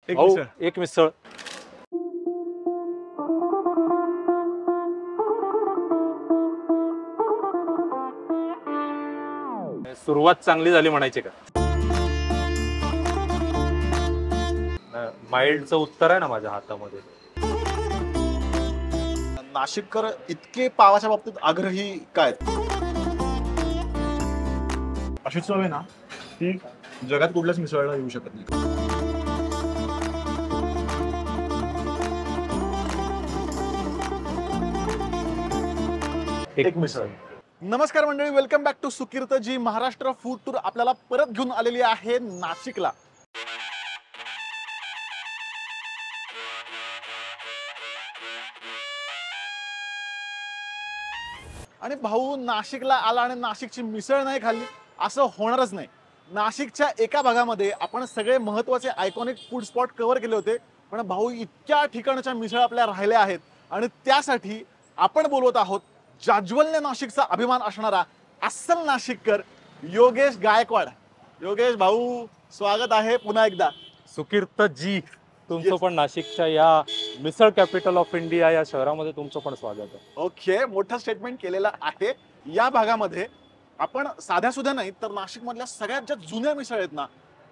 एक मिसळ. सुरुवात चांगली झाली म्हणायची का? माइल्डचं उत्तर आहे ना माझ्या हातामध्ये. नाशिककर इतके पावाच्या बाबतीत आग्रही काय? अशी चव आहे ना ती जगात कुठल्याच मिसळला येऊ शकत नाही. एक मिसळ. नमस्कार मंडळी, welcome back to Sukirt ji Maharashtra food tour आपल्याला परत घेऊन आलेली आहे नाशिकला. आणि भाऊ नाशिकला आला आणि नाशिकची मिसळ नाही खाल्ली असं होणारच नाही. नाशिकच्या एका भागामध्ये आपण सगळे महत्त्वाचे आयकॉनिक फूड स्पॉट कव्हर केले होते, पण भाऊ इतक्या ठिकाणच्या मिसळ आपल्या राहिल्या आहेत आणि त्यासाठी आपण बोलवत आहोत जाज्वल्य नाशिकचा अभिमान असणारा अस्सल नाशिककर योगेश गायकवाड. योगेश भाऊ, स्वागत आहे पुन्हा एकदा. सुकीर्त जी, तुमचं पण नाशिकच्या या मिसळ कॅपिटल ऑफ इंडिया या शहरामध्ये तुमचं पण स्वागत आहे. ओके, मोठा स्टेटमेंट केलेला आहे. या भागामध्ये आपण साध्या सुद्धा नाही तर नाशिक मधल्या सगळ्यात ज्या जुन्या मिसळ आहेत ना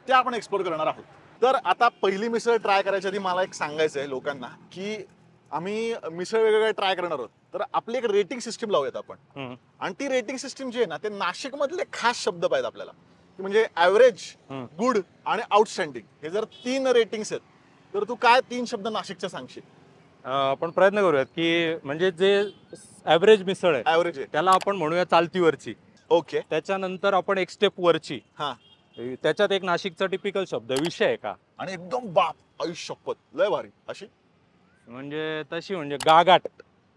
त्या आपण एक्सप्लोर करणार आहोत. तर आता पहिली मिसळ ट्राय करायच्या आधी मला एक सांगायचं आहे लोकांना की आम्ही मिसळ वेगवेगळ्या ट्राय करणार आहोत, तर आपली एक रेटिंग सिस्टीम लावूयात आपण. आणि ती रेटिंग सिस्टीम जी आहे ना ते नाशिक मधले खास शब्द पाहिजे आपल्याला, म्हणजे ऍव्हरेज, गुड आणि आउटस्टँडिंग. हे जर 3 रेटिंग्स आहेत तर तू काय 3 शब्द नाशिकचे सांगशील? आपण प्रयत्न करूयात की म्हणजे जे ऍव्हरेज मिसळ आहे ऍव्हरेज आहे त्याला आपण म्हणूया चालतीवरची. ओके. त्याच्यानंतर आपण एक स्टेप वरची. हा. त्याच्यात एक नाशिकचा टिपिकल शब्द विषय आहे का, आणि एकदम बाप आयुष्यपत लय भारी अशी, म्हणजे तशी म्हणजे गागाट,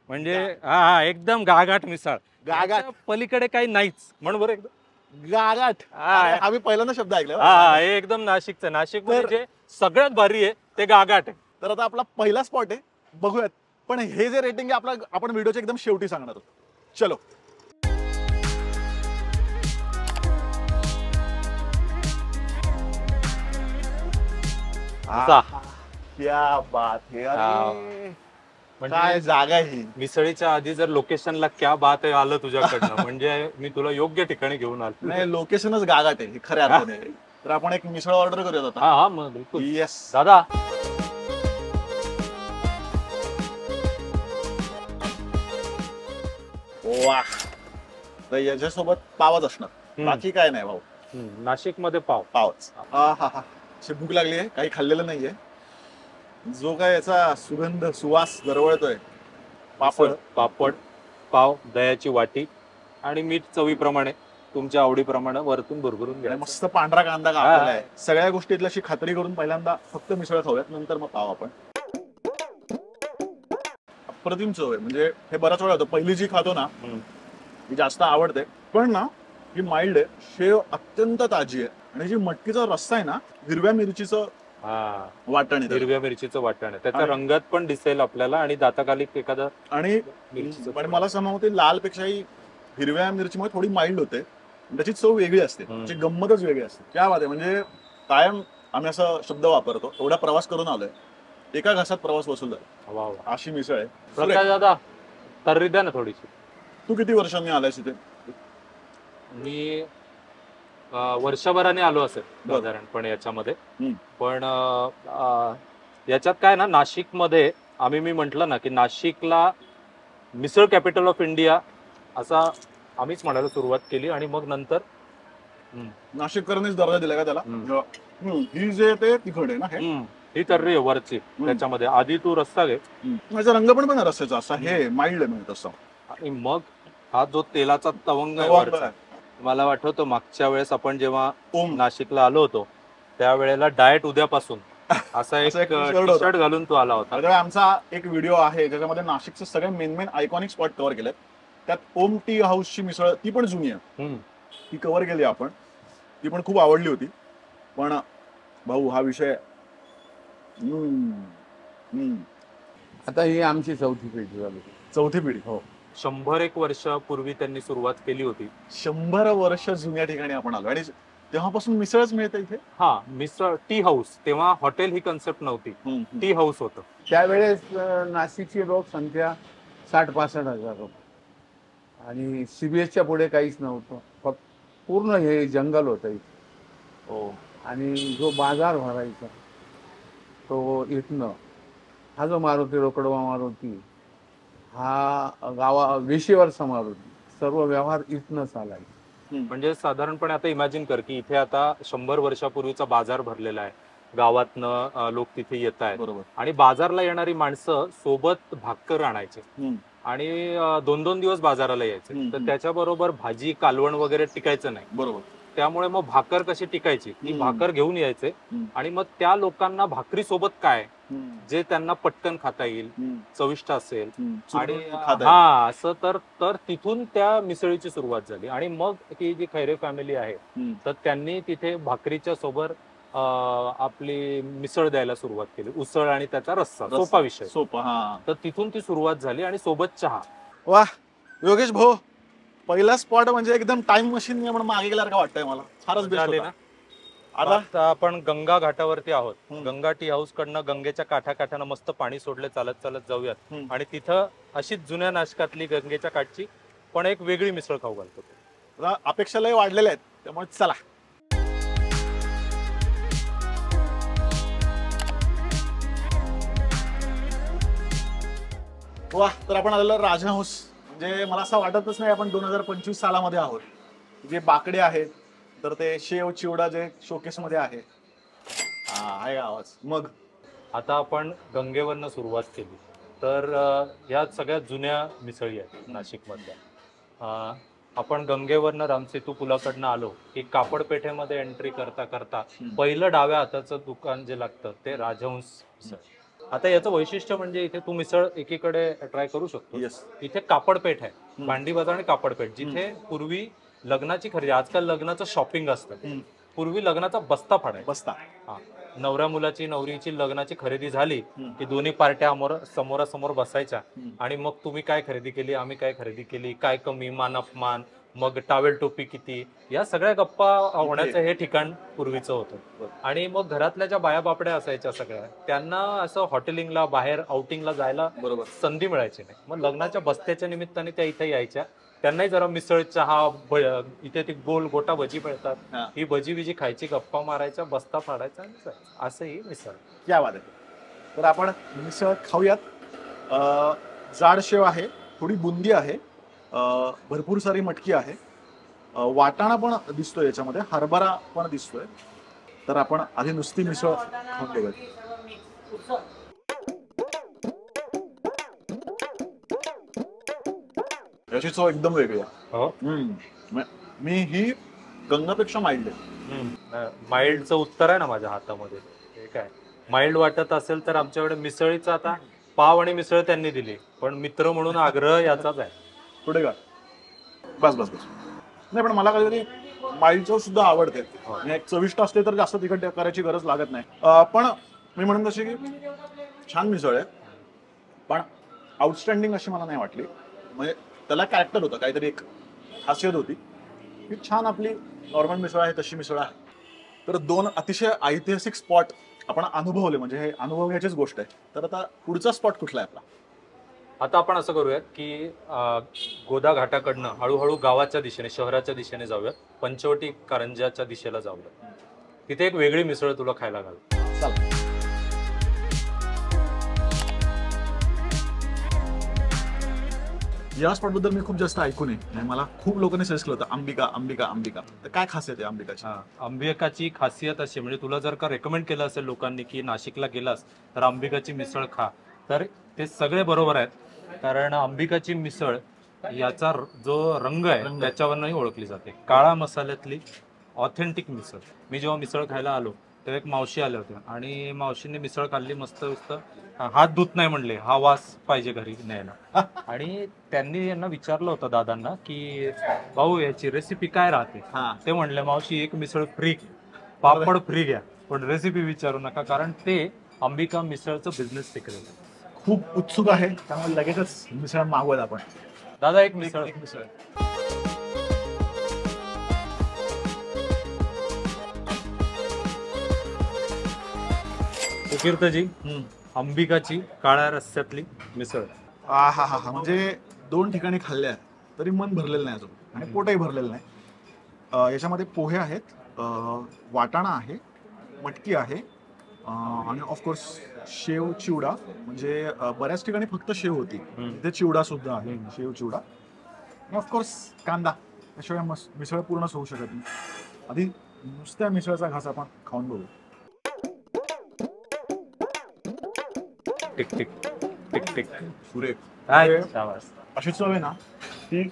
म्हणजे हा एकदम गागाट मिसळ. गागाट पलीकडे काही नाहीच म्हणून बरं एकदम गागाट. आम्ही पहिल्यांदा शब्द ऐकला. हा, हे एकदम नाशिकचं. नाशिक म्हणजे सगळ्यात भारी आहे ते गागाट आहे. तर आता आपला पहिला स्पॉट आहे, बघूयात. पण हे जे रेटिंग आहे आपला आपण व्हिडिओच्या एकदम शेवटी सांगणार आहोत. चलो. क्या बात है. अरे काय जागा आहे ही. मिसळीच्या आधी जर लोकेशनला क्या बात आहे आलं तुझ्याकडनं म्हणजे मी तुला योग्य ठिकाणी घेऊन आलो. नाही, लोकेशनच गागाट आहे खऱ्या अर्थाने. तर आपण एक मिसळ ऑर्डर करूयात आता. हा हा, मग बिलकुल. येस दादा. वा. तर याच्यासोबत पावच असणार, बाकी काय नाही भाऊ. नाशिक मध्ये पावच. हा हा हा. भूक लागली आहे, काही खाल्लेलं नाहीये. जो काय याचा सुगंध सुवास दरवळतोय. पापड, पाव, दह्याची वाटी आणि मीठ चवीप्रमाणे, तुमच्या आवडीप्रमाणे वरतून भरभरून घ्या. मस्त पांढरा कांदा कापलेला आहे. सगळ्या गोष्टीतली अशी खात्री करून पहिल्यांदा फक्त मिसळ खाऊयात, नंतर मग पाव. आपण अप्रतिम चव आहे. म्हणजे हे बराच वेळा होतं, पहिली जी खातो ना ती जास्त आवडते, पण ना ही माइल्ड आहे. शेव अत्यंत ताजी आहे आणि जी मटकीचा रस्सा आहे ना, हिरव्या मिरचीचं वाटण आहे. हिरव्या मिरचीचं वाटण आहे. त्याच्या रंगात पण दिसेल आपल्याला आणि दाताखाली एखादा. आणि मला समजते लाल पेक्षाही हिरव्या मिरचीमुळे थोडी माइल्ड होते, त्याची चव वेगळी असते, त्याची गंमतच वेगळी असते. क्या बात आहे. म्हणजे कायम आम्ही असा शब्द वापरतो, एवढा प्रवास करून आलोय, एका घासात प्रवास वसूल झाला. अशी मिसळ आहे. प्रकाश दादा, तर्री द्या ना थोडीशी. तू किती वर्षांनी आलायस इथे? मी वर्षभराने आलो असेल साधारणपणे याच्यामध्ये. पण याच्यात काय ना, नाशिक मध्ये मी म्हंटल ना की नाशिकला मिसळ कॅपिटल ऑफ इंडिया असा आम्हीच म्हणायला सुरुवात केली आणि मग नंतर नाशिककरांनीच दर्जा दिला का त्याला. ही जे ते तिखट आहे ना, ही तर्री आहे वरची. त्याच्यामध्ये आधी तू रस्सा घे. माझा रंग पण रस्स्याचा असा, हे माइल्ड आहे म्हणजे तसं. आणि मग हा जो तेलाचा तवंग आहे, मला आठवतं मागच्या वेळेस आपण जेव्हा नाशिकला आलो होतो त्यावेळेला डाएट उद्यापासून असा एक शर्ट घालून तो आला होता. आमचा एक व्हिडिओ आहे ज्याच्यामध्ये नाशिकचे सगळे मेन आयकॉनिक स्पॉट कव्हर केलेत. त्यात ओम टी हाऊसची मिसळ, ती पण जुनी आहे, ती कव्हर केली आपण. ती पण खूप आवडली होती. पण भाऊ हा विषय आता ही आमची चौथी पिढी झाली. चौथी पिढी. हो. 101 वर्षापूर्वी त्यांनी सुरुवात केली होती. 100 वर्ष जुन्या ठिकाणी आपण आलो. आणि तेव्हापासून मिसळच मिळते इथे. हा, मिसळ टी हाऊस, तेव्हा हॉटेल ही कन्सेप्ट नव्हती, टी हाऊस होतं. त्यावेळेस नाशिकची लोकसंख्या 60-65 हजार लोक आणि CBSच्या पुढे काहीच नव्हतं. फक्त पूर्ण हे जंगल होतं इथे. हो. आणि जो बाजार भरायचा तो इथनं, हा जो मारुती रोकडवा मारुती, हा वेशीवरचा मारुती, सर्व व्यवहार इथनं चालायचा. म्हणजे साधारणपणे आता इमॅजिन कर की इथे आता 100 वर्षापूर्वीचा बाजार भरलेला आहे, गावातनं लोक तिथे येत आहेत बरोबर. आणि बाजारला येणारी माणसं सोबत भाकर आणायचे आणि 2-2 दिवस बाजाराला यायचे. तर त्याच्याबरोबर भाजी कालवण वगैरे टिकायचं नाही. बरोबर. त्यामुळे मग भाकर कशी टिकायची, ती भाकर घेऊन यायचे आणि मग त्या लोकांना भाकरी सोबत काय जे त्यांना पटकन खाता येईल, चविष्ट असेल आणि हा असं तर तिथून त्या मिसळीची सुरुवात झाली. आणि मग ती जी खैरे फॅमिली आहे तर त्यांनी तिथे भाकरीच्या सोबत आपली मिसळ द्यायला सुरुवात केली, उसळ आणि त्याचा रस्सा. सोपा विषय, सोपा. हा, तर तिथून ती सुरुवात झाली आणि सोबत चहा. वा योगेश भाऊ, पहिला स्पॉट म्हणजे एकदम टाइम मशीन म्हणून मागे गेल्यासारखं वाटतंय मला. फारच बेस्ट झाली होता. ना. आता आपण गंगा घाटावरती आहोत. गंगा टी हाऊस कडनं गंगेच्या काठाकाठानं मस्त पाणी सोडले, चालत चालत जाऊयात आणि तिथं अशीच जुन्या नाशकातली गंगेच्या काठची पण एक वेगळी मिसळ खाऊ घालतो. आता अपेक्षा लय वाढलेल्या आहेत, त्यामुळे चला. वा, तर आपण आलेलो राजहंस. म्हणजे मला असं वाटतच नाही आपण 2025 सालामध्ये आहोत. जे बाकडे आहेत तर ते शेव चिवडा जे शोकेस मध्ये आहे. आहे आवाज. मग आता आपण गंगेवरनं सुरुवात केली तर ह्या सगळ्यात जुन्या मिसळी आहेत नाशिक मधल्या. आपण गंगेवरनं रामसेतू पुलाकडनं आलो की कापड पेठेमध्ये एंट्री करता करता पहिलं डाव्या हाताचं दुकान जे लागतं ते राजहंस मिसळ. आता याचं वैशिष्ट्य म्हणजे इथे तू मिसळ एकीकडे ट्राय करू शकतो. इथे कापडपेठ आहे, भांडी बाजार आणि कापडपेठ, जिथे पूर्वी लग्नाची खरेदी, आजकाल लग्नाचं शॉपिंग असतं, पूर्वी लग्नाचा बस्ता फाडायचा. बस्ता. हा, नवऱ्या मुलाची नवरीची लग्नाची खरेदी झाली की दोन्ही पार्ट्या समोरासमोर बसायच्या आणि मग तुम्ही काय खरेदी केली, आम्ही काय खरेदी केली, काय कमी, मान अपमान, मग टावेल टोपी किती, या सगळ्या गप्पा होण्याचं हे ठिकाण पूर्वीचं होतं. आणि मग घरातल्या ज्या बाया बापड्या असायच्या सगळ्या, त्यांना असं हॉटेलिंगला बाहेर आउटिंगला जायला बरोबर संधी मिळायची नाही. मग लग्नाच्या बस्त्याच्या निमित्ताने त्या इथे यायच्या, त्यांनाही जरा मिसळ चहा, इथे ती गोल गोटा भजी मिळतात, ही भजी बिजी खायची, गप्पा मारायच्या, बस्ता फाडायचा, असं ही मिसळ. क्या बात आहे. तर आपण मिसळ खाऊयात. जाड शेव आहे, थोडी बुंदी आहे, भरपूर सारी मटकी आहे, वाटाणा पण दिसतोय याच्यामध्ये, हरभरा पण दिसतोय. तर आपण आधी नुसती मिसळ खाऊन बघूयात. याची चव एकदम वेगळी आहे. मी ही गंगापेक्षा माइल्ड आहे. माइल्डचं उत्तर आहे ना माझ्या हातामध्ये. हे काय माइल्ड वाटत असेल तर आमच्याकडे मिसळीचा आता पाव आणि मिसळ त्यांनी दिली, पण मित्र म्हणून आग्रह याचाच आहे. पुढे का बस बस बस. नाही पण मला कधीतरी माइल्ड चव सुद्धा आवडते. एक चविष्ट असते तर जास्त तिखट करायची गरज लागत नाही. पण मी म्हणून तशी की छान मिसळ आहे, पण आउटस्टँडिंग अशी मला नाही वाटली. म्हणजे त्याला कॅरेक्टर होतं, काहीतरी एक खासियत होती. ही छान आपली नॉर्मल मिसळ आहे तशी मिसळ आहे. तर 2 अतिशय ऐतिहासिक स्पॉट आपण अनुभवले, म्हणजे हे अनुभव घ्यायचीच गोष्ट आहे. तर आता पुढचा स्पॉट कुठला आहे आपला? आता आपण असं करूयात की गोदा घाटाकडनं हळूहळू गावाच्या दिशेने, शहराच्या दिशेने जाऊयात, पंचवटी कारंजाच्या दिशेला जाऊयात. तिथे एक वेगळी मिसळ तुला खायला घाल. चला. या स्पॉट बद्दल मी खूप जास्त ऐकून आहे, मला खूप लोकांनी सजेस्ट केलं होतं अंबिका अंबिका अंबिका. तर काय खासियत आहे अंबिकाची? अंबिकाची खासियत अशी, म्हणजे तुला जर का रेकमेंड केलं असेल लोकांनी की नाशिकला गेलास तर अंबिकाची मिसळ खा, तर ते सगळे बरोबर आहेत. कारण अंबिकाची मिसळ याचा जो रंग आहे त्याच्यावरही ओळखली जाते. काळा मसाल्यातली ऑथेंटिक मिसळ. मी जेव्हा मिसळ खायला आलो तेव्हा एक मावशी आल्या होत्या आणि मावशीने मिसळ खाल्ली, मस्त मस्त, हात धुत नाही म्हणले, हा वास पाहिजे घरी न्यायला. आणि त्यांनी यांना विचारलं होतं दादांना की भाऊ याची रेसिपी काय राहते. ते म्हणले मावशी एक मिसळ फ्री, पापड फ्री घ्या, पण रेसिपी विचारू नका, कारण ते अंबिका मिसळचं बिझनेस सिक्रेट. खूप उत्सुक आहे, त्यामुळे लगेचच मिसळ मागवत आपण. दादा एक मिसळ. सुकीर्तजी, अंबिकाची काळ्या रस्स्यातली मिसळ. हा हा हा म्हणजे 2 ठिकाणी खाल्ल्या तरी मन भरलेलं नाही अजून आणि पोटही भरलेलं नाही. याच्यामध्ये पोहे आहेत, वाटाणा आहे, मटकी आहे आणि ऑफकोर्स शेव चिवडा, म्हणजे बऱ्याच ठिकाणी फक्त शेव होती, तिथे चिवडा सुद्धा आहे, शेव चिवडा आणि ऑफकोर्स कांदा. त्याशिवाय मिसळ पूर्णच होऊ शकत नाही. आधी नुसत्या मिसळचा घास आपण खाऊन बघू. Tick tick tick tick. सुरेख. काय शाबास. अशी चव आहे ना ती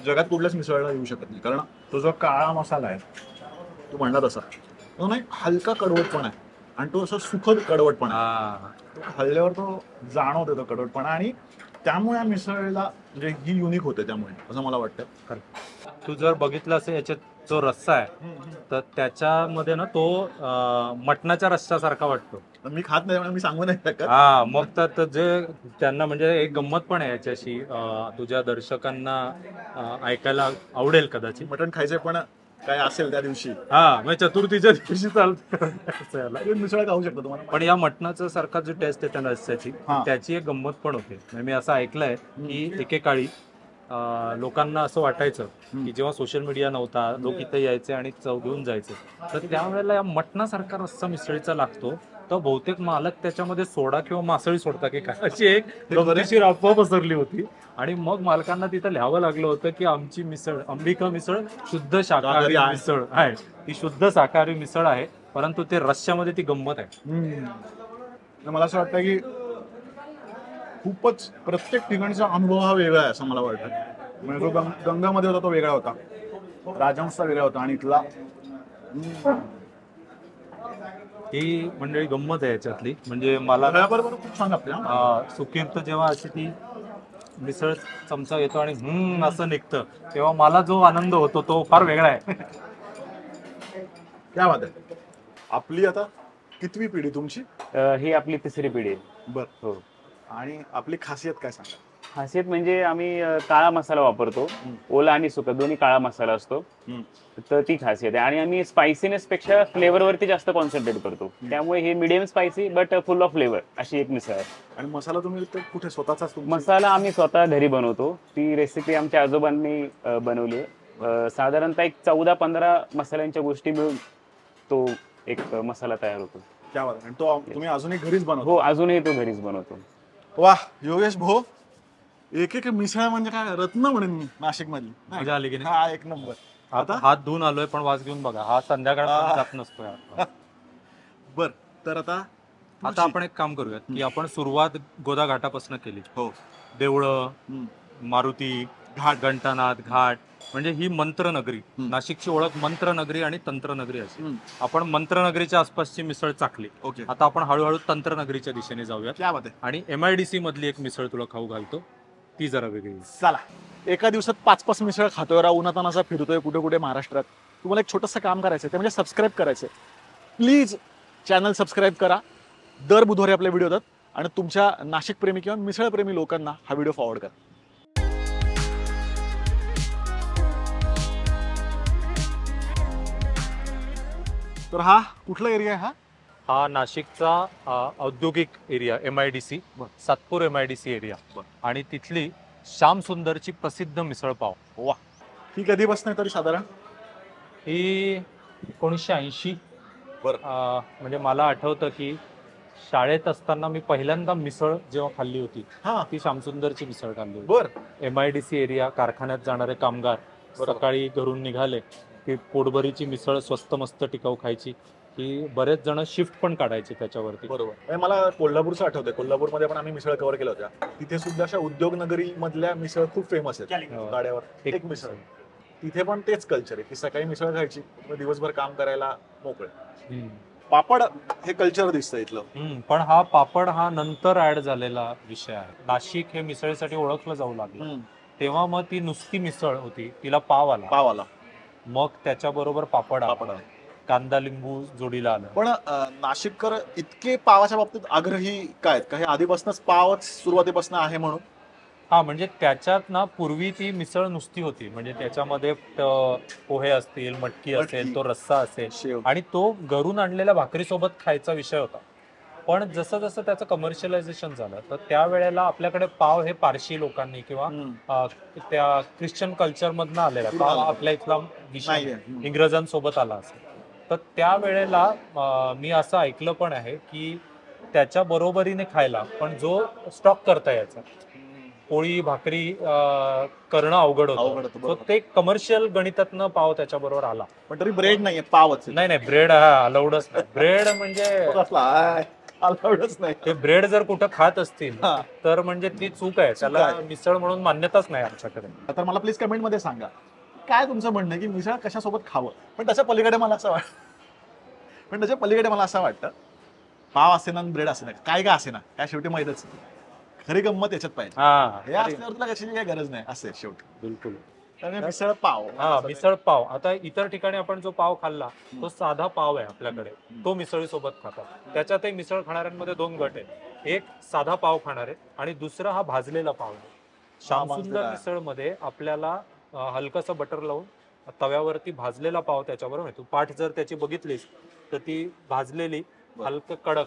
जगात कुठल्याच मिसळला येऊ शकत नाही, कारण तो जो काळा मसाला आहे तो म्हणला तसा तो नाही, हलका कडवटपणा आहे आणि तो असं सुखद कडवटपणा आहे. तो खाल्ल्यावर तो जाणवतो तो कडवटपणा आणि त्यामुळे या मिसळला म्हणजे ही युनिक होते, त्यामुळे असं मला वाटतं. तू जर बघितलं असेल याच्यात जो रस्सा आहे तर त्याच्यामध्ये ना तो मटणाच्या रस्स्यासारखा वाटतो. मी खात नाही त्यामुळे मी सांगू नाही शकत. हा, मग तर जे त्यांना म्हणजे एक गंमत पण आहे याच्याशी, तुझ्या दर्शकांना ऐकायला आवडेल कदाचित. मटण खायचंय पण काय असेल त्या दिवशी, हा म्हणजे चतुर्थीच्या दिवशी चालतं मिसळ खाऊ शकतो तुम्हाला. पण या मटणाचं सारखा जो टेस्ट आहे त्या रस्स्याची, हा. त्याची एक गंमत पण होते. म्हणजे मी असं ऐकलंय की एकेकाळी लोकांना असं वाटायचं की जेव्हा सोशल मीडिया नव्हता, लोक इथे यायचे आणि चव घेऊन जायचे, तर त्यावेळेला या मटणासारखा रस्सा मिसळीचा लागतो, तर बहुतेक मालक त्याच्यामध्ये सोडा किंवा मासळी सोडता की काय अशी एक गमतीशीर अफवा पसरली होती. आणि मग मालकांना तिथं लिहावं लागलं होतं की आमची मिसळ, अंबिका मिसळ शुद्ध शाकाहारी मिसळ आहे, ती शुद्ध शाकाहारी मिसळ आहे, परंतु ते रस्स्यामध्ये ती गंमत आहे. मला असं वाटतं की खूपच प्रत्येक ठिकाणचा अनुभव हा वेगळा आहे असं मला वाटतं. म्हणजे जो गंगामध्ये होता तो वेगळा होता, राजहंसचा वेगळा होता आणि इथला ही मंडळी गंमत आहे याच्यातली. म्हणजे मला बरोबर खूप छान आपल्या सुकीर्त जेव्हा अशी ती मिसळ चमचा येतो आणि असं निघतं, तेव्हा मला जो आनंद होतो तो फार वेगळा आहे. क्या बात आहे. आपली आता कितवी पिढी तुमची? ही आपली 3री पिढी आहे. बर. हो. आणि आपली खासियत काय सांगा? खासियत म्हणजे आम्ही काळा मसाला वापरतो, ओला आणि सुका दोन्ही काळा मसाला असतो, तर ती खासियत आहे. आणि आम्ही स्पायसीनेस पेक्षा फ्लेवरवरती जास्त कॉन्सन्ट्रेट करतो, त्यामुळे हे medium spicy but full of flavour अशी एक मिसळ आहे. आणि मसाला तुम्ही कुठे स्वतःचाच? मसाला आम्ही स्वतः घरी बनवतो. ती रेसिपी आमच्या आजोबांनी बनवली आहे. साधारणतः एक 14-15 मसाल्यांच्या गोष्टी मिळून तो एक मसाला तयार होतो. क्या बात आहे. आणि तो तुम्ही अजूनही घरीच बनवतो? हो, अजूनही तो घरीच बनवतो. वाह योगेश भाऊ, एक एक मिसळ म्हणजे काय रत्न म्हणेन मी नाशिक मधली. मजा आली की नाही? हा, एक नंबर. आता हात धुवून आलोय पण वास घेऊन बघा, हा संध्याकाळपर्यंत जात नसतोय. बर, तर आता आपण एक काम करूयात की आपण सुरुवात गोदा घाटापासून केली. हो. देवळं, मारुती घाट, घंटानाथ घाट, म्हणजे ही मंत्रनगरी. नाशिकची ओळख मंत्रनगरी आणि तंत्रनगरी अशी. आपण मंत्रनगरीच्या आसपासची मिसळ चाकली. ओके. आता आपण हळूहळू तंत्रनगरीच्या दिशेने जाऊयात. क्या बात आहे. आणि MIDC मधली एक मिसळ तुला खाऊ घालतो, ती जरा वेगळी. चला, एका दिवसात 5-5 मिसळ खातोय, उन्हातानाचा फिरतोय कुठे कुठे महाराष्ट्रात. तुम्हाला एक छोटंसं काम करायचं ते म्हणजे सबस्क्राईब करायचं. प्लीज चॅनल सबस्क्राईब करा. दर बुधवारी आपले व्हिडिओ येतात आणि तुमच्या नाशिक प्रेमी किंवा मिसळ प्रेमी लोकांना हा व्हिडिओ फॉरवर्ड करा. तर हा कुठला एरिया आहे? हा नाशिकचा औद्योगिक area MIDC, Satpur MIDC area. आणि तिथली श्याम सुंदरची प्रसिद्ध मिसळ पाव. वा, ही कधीपासून आहे तरी साधारण? ही 1980. बरं. म्हणजे मला आठवतं की शाळेत असताना मी पहिल्यांदा मिसळ जेव्हा खाल्ली होती ती श्यामसुंदरची मिसळ खाल्ली होती. बरं. MIDC एरिया, कारखान्यात जाणारे कामगार सकाळी घरून निघाले की पोटभरीची मिसळ स्वस्त मस्त टिकाऊ खायची, की बरेच जण शिफ्ट पण काढायचे त्याच्यावरती. बरोबर. मला कोल्हापूरचं आठवतंय, कोल्हापूरमध्ये पण आम्ही मिसळ कव्हर केल्या होत्या. तिथे सुद्धा अशा उद्योग नगरी मधल्या मिसळ खूप फेमस आहेत. गाड्यावर एक मिसळ, तिथे पण तेच कल्चर आहे की सकाळी मिसळ खायची, दिवसभर काम करायला मोकळे. पापड हे कल्चर दिसतं इथलं. पण हा पापड हा नंतर ऍड झालेला विषय आहे. नाशिक हे मिसळीसाठी ओळखलं जाऊ लागलं तेव्हा मग ती नुसती मिसळ होती, तिला पाव आला, मग त्याच्याबरोबर पापड कांदा लिंबू जोडीला आलं. पण नाशिककर इतके पावाच्या बाबतीत आग्रही काय का हे आधीपासूनच पावच सुरुवातीपासून आहे म्हणून? हा, म्हणजे त्याच्यात ना पूर्वी ती मिसळ नुसती होती, म्हणजे त्याच्यामध्ये पोहे असतील, मटकी असेल, तो रस्सा असेल आणि तो घरून आणलेल्या भाकरी सोबत खायचा विषय होता. पण जसं जसं त्याचं कमर्शियलायझेशन झालं तर त्यावेळेला आपल्याकडे पाव हे पारशी लोकांनी किंवा त्या ख्रिश्चन कल्चर मधनं आलेला पाव आपल्या इथला विषय नाहीये. इंग्रजांसोबत आला असेल. तर त्यावेळेला मी असं ऐकलं पण आहे की त्याच्या बरोबरीने खायला पण जो स्टॉक करता यायचा पोळी भाकरी करणं अवघड अवघड होतं. होतं, So बरोबर. ते कमर्शियल गणितातनं पाव त्याच्या बरोबर आला. पण तरी ब्रेड नाहीये, पावच आहे. नाही नाही ब्रेड हा अलाउडच नाही. ब्रेड म्हणजे तो कसला? अलाउडच नाही. ते ब्रेड जर कुठं खात असतील हा. तर म्हणजे ती चूक आहे. त्याला आहे. मिसळ म्हणून मान्यताच नाही आमच्याकडे. तर मला प्लीज कमेंट मध्ये सांगा काय तुमचं म्हणणं आहे की मिसळ कशासोबत खावं. पण त्याच्या पलीकडे मला असं वाटतं पाव असे ना ब्रेड असे ना काय असे ना काय शेवटी माहितच खरी गंमत याच्यात पाहिजे. हे हा असल्यावर तुला कशाची काही गरज नाही असे शेवटी. बिलकुल. त्यामुळे मिसळ पाव हा मिसळ पाव. आता इतर ठिकाणी आपण जो पाव खाल्ला तो साधा पाव आहे आपल्याकडे, तो मिसळी सोबत खातात. त्याच्यातही मिसळ खाणाऱ्यांमध्ये 2 गट आहेत. एक साधा पाव खाणारे आणि दुसरा हा भाजलेला पाव आहे. श्यामसुंदर भाजलेला. मिसळमध्ये आपल्याला हलकसं बटर लावून तव्यावरती भाजलेला पाव त्याच्याबरोबर मिळतो. पाठ जर त्याची बघितलीस तर ती भाजलेली हलकं कडक,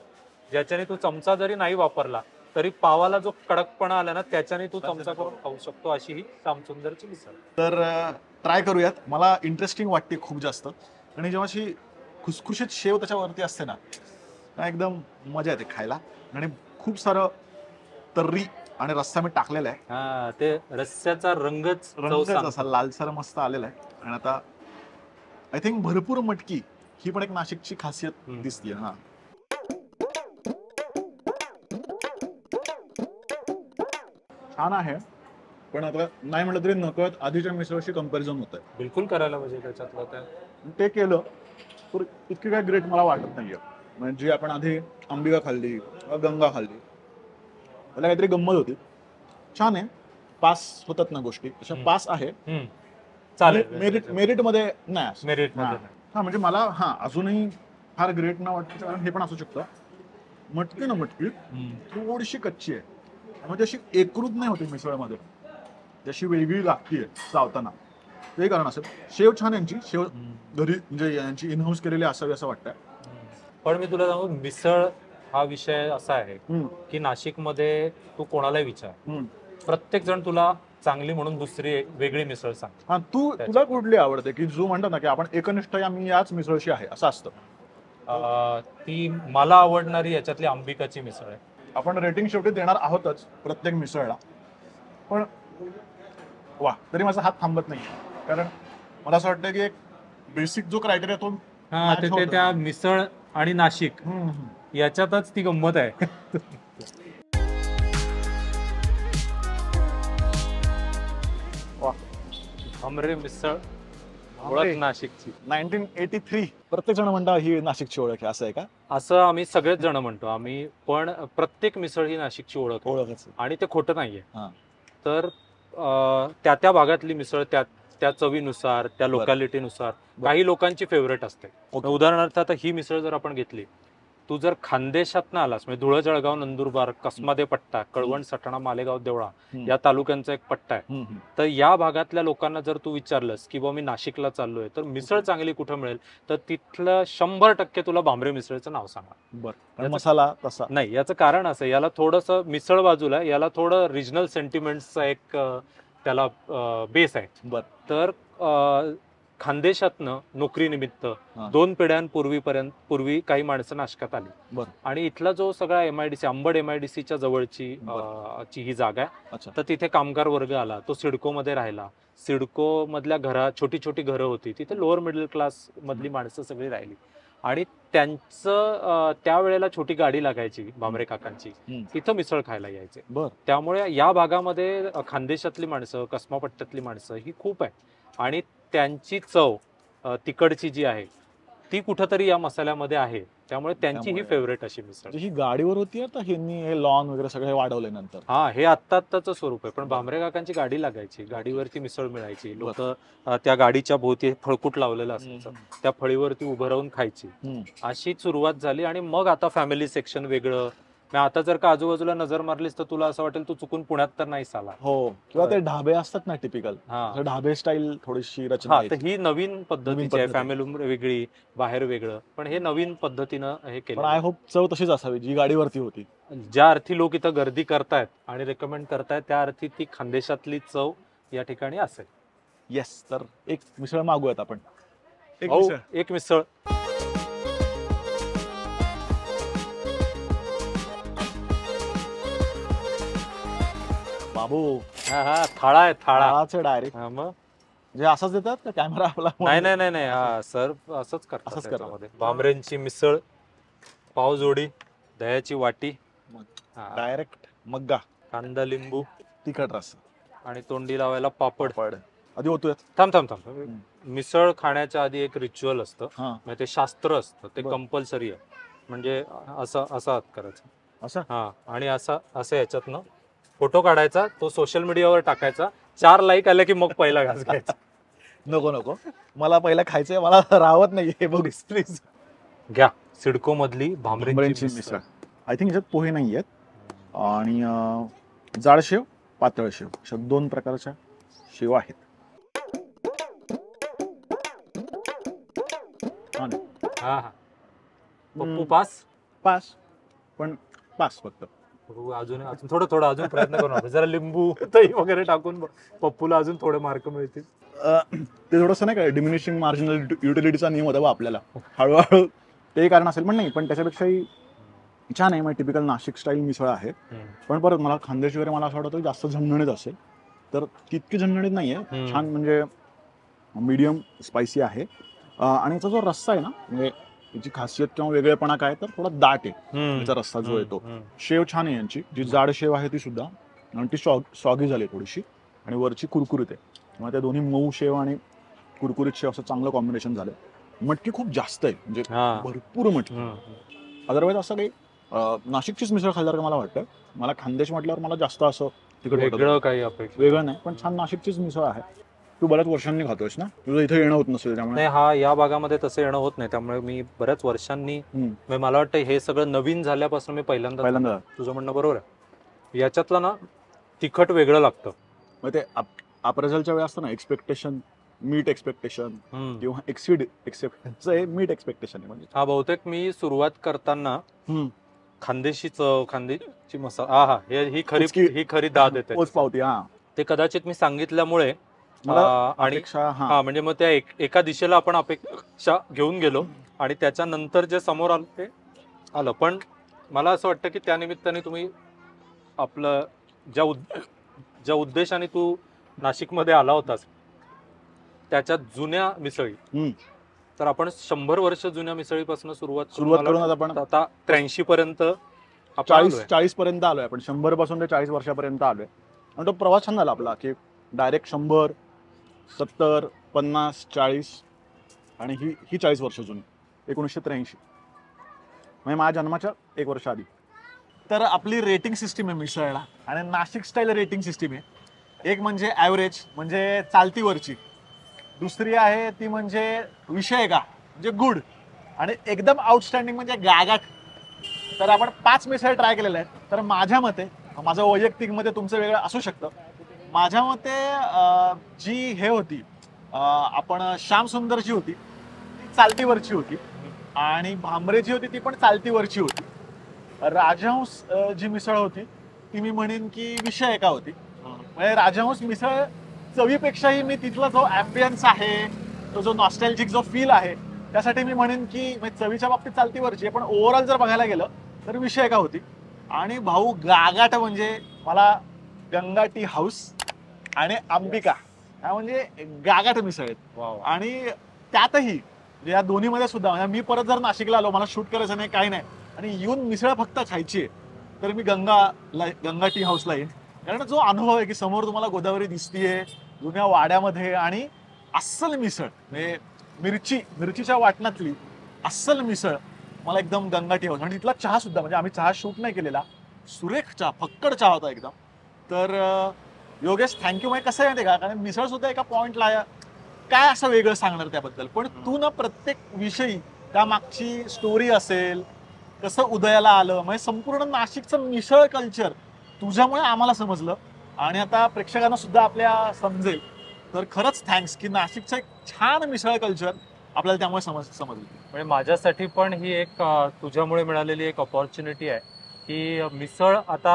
ज्याच्याने तू चमचा जरी नाही वापरला तरी पावाला जो कडकपणा आला ना त्याच्याने तू चमचा करून खाऊ शकतो. अशी ही श्यामसुंदरची मिसळ. तर ट्राय करूयात. मला इंटरेस्टिंग वाटते खूप जास्त. आणि जेव्हा अशी खुसखुशीत शेव त्याच्यावरती असते ना एकदम मजा येते खायला. आणि खूप सारं तर्री आणि रस्सा मी टाकलेला आहे. हा ते रस्स्याचा रंगच चव रंगच सांगतो. असा लालसर मस्त आलेला आहे. आणि आता आय थिंक भरपूर मटकी ही पण एक नाशिकची खासियत दिसते. हा छान आहे. पण आता नाही म्हटलं तरी नकळत आधीच्या मिसळशी कंपॅरिझन होत आहे. बिलकुल करायला पाहिजे त्याच्यातलं ते केलं तर इतकी काय ग्रेट मला वाटत नाहीये. म्हणजे आपण आधी अंबिका खाल्ली गंगा खाल्ली त्याला काहीतरी गंमत होती. छान आहे. पास होतात ना गोष्टी तशा पास आहे. चालेल. मेरिट मध्ये नाही. मेरिट हा म्हणजे मला अजूनही फार ग्रेट न वाटतं कारण हे पण असू शकतं. मटकी थोडीशी कच्ची आहे म्हणजे अशी एकरूप नाही होती मिसळमध्ये, त्याशी वेगळी लागतीये चावताना. ते कारण असेल. शेव छान यांची शेव घरी म्हणजे यांची इनहाऊस केलेली असावी असं वाटतंय. पण मी तुला सांगू मिसळ हा विषय असा आहे की नाशिकमध्ये तू कोणालाही विचार प्रत्येक जण तुला चांगली म्हणून दुसरी एक वेगळी मिसळ सांग. हा तुला कुठली आवडते की जो म्हणतात ना की आपण एकनिष्ठ मी याच मिसळशी आहे असं असतं. ती मला आवडणारी याच्यातली अंबिकाची मिसळ आहे. आपण रेटिंग शेवटी देणार आहोतच प्रत्येक मिसळला. पण वा तरी माझा हात थांबत नाही कारण मला असं वाटतं की एक बेसिक जो क्रायटेरिया तो match होतो. त्या मिसळ आणि नाशिक याच्यातच ती गंमत आहे. वा. हमरे मिसळ ओळख नाशिकची. 1983 प्रत्येक जण म्हणतात ही नाशिकची ओळख आहे असं आहे का? असं आम्ही सगळेच जण म्हणतो आम्ही. पण प्रत्येक मिसळ ही नाशिकची ओळख आहे. ओळखच आणि ते खोटं नाहीये. हा. तर त्या भागातली मिसळ त्या चवीनुसार त्या लोकॅलिटीनुसार काही लोकांची फेवरेट असते. उदाहरणार्थ आता ही मिसळ जर आपण घेतली, तू जर खानदेशातनं आलास म्हणजे धुळं जळगाव नंदुरबार कसमादे पट्टा कळवण सटाणा मालेगाव देवळा या तालुक्यांचा एक पट्टा आहे. तर या भागातल्या लोकांना जर तू विचारलंस की बाबा मी नाशिकला चाललोय तर मिसळ चांगली कुठं मिळेल तर तिथलं 100% तुला भांबरे मिसळचं नाव सांगा. बरं. मसाला तसा नाही. याचं कारण असं याला थोडंसं मिसळ बाजूला याला थोडं रिजनल सेंटिमेंटचा एक त्याला बेस आहे. बरं. तर खानदेशातनं नोकरीनिमित्त 2 पिढ्यांपूर्वी काही माणसं नाशकात आली. बरं. आणि इथला जो सगळा MIDC अंबड MIDCच्या जवळची ही जागा आहे. तर तिथे कामगार वर्ग आला. तो सिडकोमध्ये राहिला. सिडको मधल्या छोटी छोटी घरं होती. तिथे लोअर मिडल क्लास मधली माणसं सगळी राहिली. आणि त्यांचं त्यावेळेला छोटी गाडी लागायची भांबरे काकांची. तिथं मिसळ खायला यायचे. त्यामुळे या भागामध्ये खानदेशातली माणसं कसमा पट्ट्यातली माणसं ही खूप आहे. आणि त्यांची चव तिकडची जी आहे ती कुठंतरी या मसाल्यामध्ये आहे. त्यामुळे त्यांची ही फेवरेट अशी मिसळ. ही गाडीवर होती आता हे लॉन वगैरे सगळे वाढवले नंतर. हे आत्ताच स्वरूप आहे. पण भांबरे काकांची गाडी लागायची. गाडीवरती मिसळ मिळायची. लोक त्या गाडीच्या भोवती फळकूट लावलेलं असायचं. त्या फळीवरती उभं राहून खायची. अशी सुरुवात झाली. आणि मग आता फॅमिली सेक्शन वेगळं मग आता जर का आजूबाजूला नजर मारलीस तर तुला असं वाटेल तू चुकून पुण्यात तर नाहीच आला. हो, किंवा ते ढाबे असतात ना टिपिकल, हा ढाबे स्टाईल थोडीशी रचना हा आहे. तर ही नवीन पद्धतीची आहे. पद्धत आहे. फॅमिली वेगळी, बाहेर वेगळं, पण हे नवीन पद्धतीनं हे पण केलं. आय होप चव तशीच असावी जी गाडीवरती होती. ज्या अर्थी लोक इथं गर्दी करतायत आणि रेकमेंड करतायत त्या अर्थी ती खानदेशातली चव या ठिकाणी असेल. येस, तर एक मिसळ मागूयात आपण. एक भाऊ, मिसळ. एक मिसळ. बाबू, हा हा थाळा आहे थाळा. थाळाचं डायरेक्ट हा, मग म्हणजे असंच देतात का कॅमेरा आपला? नाही नाही नाही नाही हा सर असंच करतात असंच करतात. त्याच्यामध्ये. भांबरेंची मिसळ, पाव जोडी, दह्याची वाटी, हा, डायरेक्ट मग्गा, कांदा लिंबू तिखट रस्सा आणि तोंडी लावायला पापड. पड आधी होतोय. थांब थांब थांब. मिसळ खाण्याच्या आधी एक रिच्युअल असतं, हा, म्हणजे ते शास्त्र असतं, ते बरं. कंपल्सरी आहे. म्हणजे असं असं हात करायचं, असं हा, आणि असं असं याच्यातनं फोटो काढायचा, तो सोशल मीडियावर टाकायचा. 4 लाईक आले की मग पहिला घास घ्यायचा. नको नको, मला पहिला खायचंय, मला राहत नाही हे बघ प्लीज. घ्या सिडको मधली भांबरेंची भांबरेंची मिसळ. मिसळ. आय थिंक याच्यात पोहे नाही आहेत आणि जाड शेव, पातळ शेव अशा 2 प्रकारच्या शेव आहेत. हा ना. हा हा पप्पू पास. पास, पण पास फक्त. बघू, अजून अजून थोडं थोडं अजून प्रयत्न करू आपण. जरा लिंबू दही वगैरे टाकून पप्पूला अजून थोडे मार्क मिळतील. ते थोडंसं नाही का डिमिनिशिंग मार्जिनल युटिलिटीचा नियम होता बा आपल्याला, हळूहळू ते कारण असेल, पण नाही, पण त्याच्यापेक्षाही छान आहे. मग टिपिकल नाशिक स्टाईल मिसळ आहे. पण परत मला खानदेशी वगैरे मला असं वाटतं जास्त झणझणीत असेल, तर तितकी झणझणीत नाही आहे. छान म्हणजे मीडियम स्पायसी आहे. आणि याचा जो रस्सा आहे ना, म्हणजे याची खासियत किंवा वेगळेपणा काय तर थोडा दाट आहे याचा रस्सा जो येतो. शेव छान आहे यांची, जी जाड शेव आहे ती सुद्धा, आणि ती सॉगी झाली थोडीशी, आणि वरची कुरकुरीत आहे. मग त्या दोन्ही मऊ शेव आणि कुरकुरीत शेव असं चांगलं कॉम्बिनेशन झालं. मटकी खूप जास्त आहे, म्हणजे भरपूर मटकी. अदरवाईज असं काही नाशिकचीच मिसळ खाल्ल्यावर मला वाटतं. मला खानदेश म्हटल्यावर मला जास्त असं तिकडे वेगळं काही अपेक्षा वेगळं नाही, पण छान नाशिकचीच मिसळ आहे. तू बऱ्याच वर्षांनी खातोयस ना, तुझं इथे येणं होत नसेल त्यामुळे. नाही, हा या भागामध्ये तसं येणं होत नाही, त्यामुळे मी बऱ्याच वर्षांनी, म्हणजे मला वाटतं हे सगळं नवीन झाल्यापासून मी पहिल्यांदा. तुझं म्हणणं बरोबर आहे. याच्यातलं ना तिखट वेगळं लागतं. मग ते अप्रेझलच्या वेळी असतं ना, एक्सपेक्टेशन मीट एक्सपेक्टेशन किंवा एक्सिड एक्सपेक्टेशन, मीट एक्सपेक्टेशन आहे. म्हणजे हा, बहुतेक मी सुरुवात करताना खानदेशी चव, खानदेशी मसाला, हा ही खरी दाद येते. पोच पावती. हा, ते कदाचित मी सांगितल्यामुळे आणि हा, म्हणजे मग त्या एका दिशेला आपण अपेक्षा घेऊन गेलो आणि त्याच्यानंतर जे समोर आलं ते आलं. पण मला असं वाटतं की त्या निमित्ताने तुम्ही आपलं ज्या उद्देशाने तू नाशिकमध्ये आला होतास त्याच्या जुन्या मिसळी, तर आपण 100 वर्ष जुन्या मिसळीपासून सुरुवात करून आपण आता 83 पर्यंत 40 पर्यंत आलोय आपण. 100 पासून ते 40 वर्षापर्यंत आलोय. आणि तो प्रवास छान झाला आपला, की डायरेक्ट 100, 70, 50, 40 आणि ही 40 वर्ष जुनी, 1983, म्हणजे माझ्या जन्माच्या 1 वर्ष आधी. तर आपली रेटिंग सिस्टीम आहे मिसळला, आणि नाशिक स्टाईल रेटिंग सिस्टीम आहे. एक म्हणजे ॲव्हरेज, म्हणजे चालतीवरची. दुसरी आहे ती म्हणजे विषय का, म्हणजे गुड. आणि एकदम आउटस्टँडिंग म्हणजे गागाट. तर आपण 5 मिसळ ट्राय केलेल्या आहेत. तर माझ्या मते, माझं वैयक्तिक मते, तुमचं वेगळं असू शकतं, माझ्या मते जी हे होती आपण श्याम सुंदरची होती ती चालतीवरची होती, आणि भांबरेची होती ती पण चालतीवरची होती. राजहंस जी मिसळ होती ती मी म्हणेन की विषय का होती. म्हणजे राजहंस मिसळ चवीपेक्षाही मी तिथला जो ॲम्बियन्स आहे, तो जो नॉस्टॅल्जिक जो फील आहे, त्यासाठी मी म्हणेन की चवीच्या बाबतीत चालतीवरची आहे, पण ओव्हरऑल जर बघायला गेलं तर विषय का होती. आणि भाऊ गागाट म्हणजे मला गंगा टी हाऊस आणि अंबिका ह्या म्हणजे गागाट मिसळ आहेत. आणि त्यातही या दोन्हीमध्ये सुद्धा, म्हणजे मी परत जर नाशिकला आलो, मला शूट करायचं नाही, काही नाही, आणि येऊन मिसळ फक्त खायची आहे, तर मी गंगा टी हाऊसला येईन. कारण जो अनुभव आहे की समोर तुम्हाला गोदावरी दिसतीये जुन्या वाड्यामध्ये, आणि अस्सल मिसळ, म्हणजे मिरचीच्या वाटणातली अस्सल मिसळ मला एकदम गंगा टी हाऊस. आणि तिथला चहा सुद्धा, म्हणजे आम्ही चहा शूट नाही केलेला, सुरेख चहा, फक्कड चहा होता एकदम. तर योगेश थँक्यू. म्हणजे कसं आहे माहिती का, कारण मिसळ सुद्धा एका पॉइंटला काय असं वेगळं सांगणार त्याबद्दल, पण तू ना प्रत्येक विषयी त्या मागची स्टोरी असेल कसं उदयाला आलं, म्हणजे संपूर्ण नाशिकचं मिसळ कल्चर तुझ्यामुळे आम्हाला समजलं आणि आता प्रेक्षकांना सुद्धा आपल्या समजेल. तर खरंच थँक्स की नाशिकचं एक छान मिसळ कल्चर आपल्याला त्यामुळे समजलं. म्हणजे माझ्यासाठी पण ही एक तुझ्यामुळे मिळालेली एक अपॉर्च्युनिटी आहे की मिसळ आता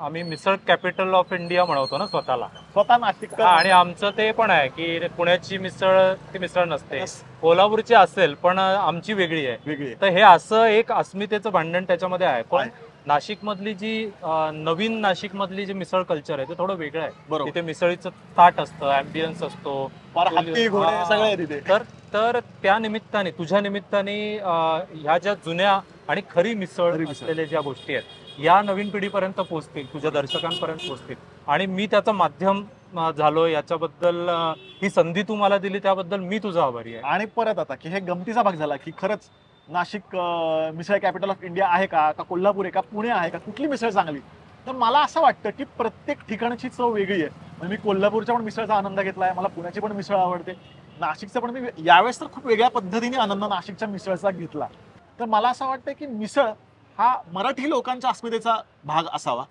आम्ही मिसळ कॅपिटल ऑफ इंडिया म्हणवतो ना स्वतःला. स्वतः नाशिक आणि आमचं ते पण आहे की पुण्याची मिसळ ती मिसळ नसते, कोल्हापूरची असेल पण आमची वेगळी आहे. वेगळी तर हे असं एक अस्मितेचं भांडण त्याच्यामध्ये आहे. पण नाशिक मधली जी नवीन नाशिक मधली जी मिसळ कल्चर आहे ते थोडं वेगळं आहे. बरोबर. तिथे मिसळीचं ताट असतं, अँबियन्स असतो, हत्ती घोडे सगळे आहे तिथे. तर त्या निमित्ताने तुझ्या निमित्ताने ह्या ज्या जुन्या आणि खरी मिसळ असलेल्या ज्या गोष्टी आहेत या नवीन पिढीपर्यंत पोहोचतील, तुझ्या दर्शकांपर्यंत पोहोचतील. आणि मी त्याचं माध्यम झालो याच्याबद्दल, ही संधी तू मला दिली त्याबद्दल मी तुझा आभारी आहे. आणि परत आता की हे गमतीचा भाग झाला की खरंच नाशिक मिसळ कॅपिटल ऑफ इंडिया आहे का कोल्हापूर आहे का पुणे आहे का, कुठली मिसळ चांगली. तर मला असं वाटतं की प्रत्येक ठिकाणची चव वेगळी आहे. म्हणजे मी कोल्हापूरच्या पण मिसळचा आनंद घेतलाय, मला पुण्याची पण मिसळ आवडते, नाशिकचं पण मी यावेळेस तर खूप वेगळ्या पद्धतीने आनंद नाशिकच्या मिसळचा घेतला. तर मला असं वाटतं की मिसळ हा मराठी लोकांच्या अस्मितेचा भाग असावा.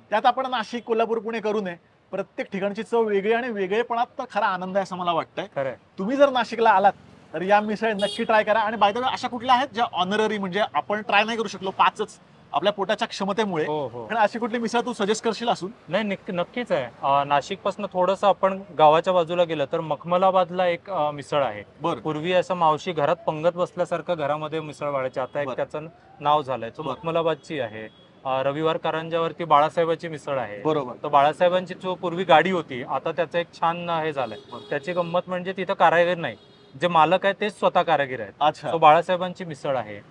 त्यात आपण नाशिक कोल्हापूर पुणे करू नये. प्रत्येक ठिकाणची चव वेगळी आणि वेगळेपणात तर खरा आनंद आहे असं मला वाटतंय. खरंय. तुम्ही जर नाशिकला आलात तर या मिसळ नक्की ट्राय करा. आणि बाय द वे अशा कुठल्या आहेत ज्या ऑनररी म्हणजे आपण ट्राय नाही करू शकलो 5च आपल्या पोटाच्या क्षमतेमुळे, हो. पण अशी कुठली मिसळ तू सजेस्ट करशील असून? नाही नक्कीच आहे. नाशिक पासून थोडस आपण गावाच्या बाजूला गेलं तर मखमलाबादला एक मिसळ आहे. बरं. पूर्वी असं मावशी घरात पंगत बसल्यासारखं घरामध्ये मिसळ वाढायची, आता एक बरं. त्याचं नाव झालंय. तो बरं. मखमलाबादची आहे. रविवार कारंजावरती बाळासाहेबांची मिसळ आहे. बरोबर. तर बाळासाहेबांची जो पूर्वी गाडी होती आता त्याचं एक छान हे झालंय. त्याची गंमत म्हणजे तिथं कारागीर नाही, जे मालक आहे तेच स्वतः कारागीर आहेत. अच्छा. तो बाळासाहेबांची मिसळ आहे.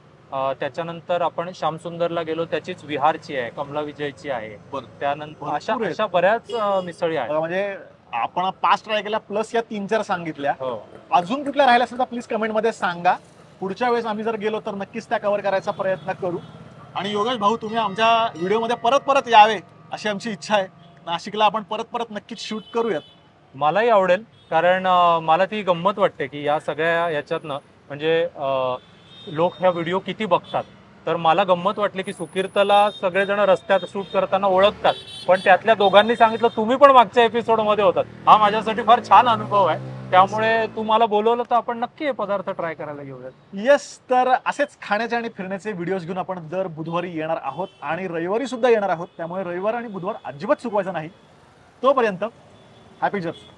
त्याच्यानंतर आपण श्यामसुंदरला गेलो, त्याचीच विहारची आहे, कमला विजयची आहे. बरं. त्यानंतर भरपूर आहेत. अशा बऱ्याच मिसळी आहेत. म्हणजे आपण 5 ट्राय केल्या प्लस या 3-4 सांगितल्या. हो. अजून कुठल्या राहिल्या असेल तर प्लीज कमेंटमध्ये सांगा. पुढच्या वेळेस आम्ही जर गेलो तर नक्कीच त्या कव्हर करायचा प्रयत्न करू. आणि योगेश भाऊ तुम्ही आमच्या व्हिडिओमध्ये परत यावे अशी आमची इच्छा आहे. नाशिकला आपण परत नक्कीच शूट करूयात. मलाही आवडेल, कारण मला ती गंमत वाटते की या सगळ्या याच्यातनं म्हणजे लोक ह्या व्हिडिओ किती बघतात. तर मला गंमत वाटली की सुकीर्तला सगळेजण रस्त्यात शूट करताना ओळखतात, पण त्यातल्या दोघांनी सांगितलं तुम्ही पण मागच्या एपिसोडमध्ये होतात. हा माझ्यासाठी फार छान अनुभव आहे. त्यामुळे तू मला बोलवलं तर आपण नक्की हे पदार्थ ट्राय करायला घेऊयात. येस. तर असेच खाण्याचे आणि फिरण्याचे व्हिडिओज घेऊन आपण दर बुधवारी येणार आहोत आणि रविवारी सुद्धा येणार आहोत. त्यामुळे रविवार आणि बुधवार अजिबात चुकवायचं नाही. तोपर्यंत हॅपी जर्नी.